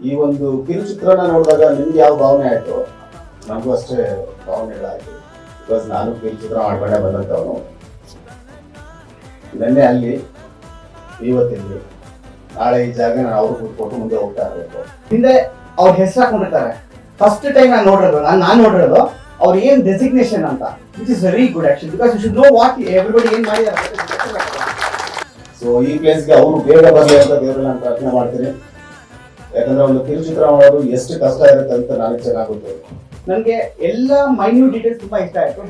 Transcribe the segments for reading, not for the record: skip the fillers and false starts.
ಈ ಒಂದು ಕಿರುಚಿತ್ರನ ನೋಡಿದಾಗ ನಿಮ್ಗೆ ಯಾವ ಭಾವನೆ ಆಯ್ತು? ನಮಗೂ ಅಷ್ಟೇ ಭಾವನೆಗಳಾಯ್ತು. ಬಿಕಾಸ್ ನಾನು ಕಿರುಚಿತ್ರ ಮಾಡ್ಕೊಂಡೆ ಬಂದಂಥವನು. ನಿನ್ನೆ ಅಲ್ಲಿ, ಇವತ್ತಿಲ್ಲಿ, ನಾಳೆ ಈ ಜಾಗ ನಾನು ಅವ್ರು ಕೂತ್ಕೊಟ್ಟು ಮುಂದೆ ಹೋಗ್ತಾ ಇರಬೇಕು. ಹಿಂದೆ ಅವ್ರ ಹೆಸರು ಹಾಕೊಂಡಿರ್ತಾರೆ. ಫಸ್ಟ್ ಟೈಮ್ ನಾನು ನೋಡಿರೋದು ಅವ್ರ ಏನ್ ಡೆಸಿಗ್ನೇಷನ್ ಅಂತ, which is very good actually, because you should know what everybody ಏನ್ ಮಾಡಿದ್ದಾರೆ. ಸೊ ಈ ಪ್ಲೇಸ್ಗೆ ಅವರು ಬೇಗ ಬರಲಿ ಅಂತ ದೇವರಲ್ಲಿ ನಾನು ಪ್ರಾರ್ಥನೆ ಮಾಡ್ತೀನಿ. ಯಾಕಂದ್ರೆ ಒಂದು ಕಿರುಚಿತ್ರ ಮಾಡೋದು ಎಷ್ಟು ಕಷ್ಟ ಇರುತ್ತೆ ಅಂತ ನನಗೆ ಚೆನ್ನಾಗಿ ಗೊತ್ತು. ನನಗೆ ಎಲ್ಲ ಮೈನ್ಯೂಟ್ ಡೀಟೇಲ್ಸ್ ತುಂಬಾ ಇಷ್ಟ ಆಯ್ತು,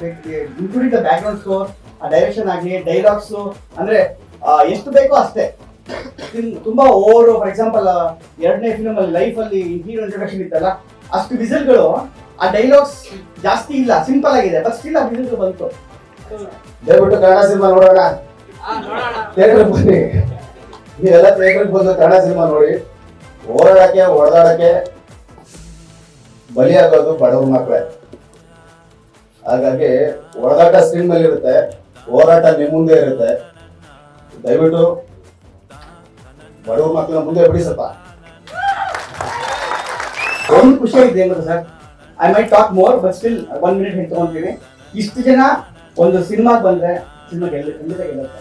including the back ground score, ಆ ಡೈರೆಕ್ಷನ್ ಆಗಲಿ, ಡೈಲಾಗ್ಸ್, ಅಂದ್ರೆ ಎಷ್ಟು ಬೇಕೋ ಅಷ್ಟೇ. ತುಂಬಾ ಓವರ್, ಫಾರ್ ಎಕ್ಸಾಂಪಲ್ ಎರಡನೇ ಫಿಲ್ಮ್ ಅಲ್ಲಿ ಲೈಫ್ ಅಲ್ಲಿ ಹೀರೋ ಇಂಟ್ರೊಡಕ್ಷನ್ ಇತ್ತಲ್ಲ, ಅಷ್ಟು ವಿಸಲ್ಗಳು, ಆ ಡೈಲಾಗ್ಸ್ ಜಾಸ್ತಿ ಇಲ್ಲ, ಸಿಂಪಲ್ ಆಗಿದೆ, ಬಟ್ ಸ್ಟಿಲ್ ಆ ವಿಸಲ್ ಬಂತು. ದಯವಿಟ್ಟು ಕನ್ನಡ ಸಿನಿಮಾ ನೋಡೋಣ, ಥಿಯೇಟರ್ ಬನ್ನಿ, ನೀವೆಲ್ಲ ಥಿಯೇಟರ್ ಬಂದು ಕನ್ನಡ ಸಿನಿಮಾ ನೋಡಿ. ಹೋರಾಡಕ್ಕೆ ಹೊಡೆದಾಡಕ್ಕೆ ಬಲಿಯಾಗೋದು ಬಡವ್ರ ಮಕ್ಕಳೇ. ಹಾಗಾಗಿ ಹೊಡೆದಾಟ ಸ್ಕ್ರೀನ್ ಮೇಲೆ ಇರುತ್ತೆ, ಹೋರಾಟ ನಿಮ್ಮ ಮುಂದೆ ಇರುತ್ತೆ. ದಯವಿಟ್ಟು ಬಡವ್ರ ಮಕ್ಕಳನ್ನ ಮುಂದೆ ಬಿಡಿಸಪ್ಪ. ಒಂದು ಖುಷಿ ಇದೆ ಏನು sir, I might talk more but still 1 minute ಹಿಂದೆ ತಗೊಂತೀನಿ. ಇಷ್ಟು ಜನ ಒಂದು ಸಿನಿಮಾಗೆ ಬಂದ್ರೆ ಸಿನಿಮಾ ಗೆಲ್ಲುತ್ತೆ.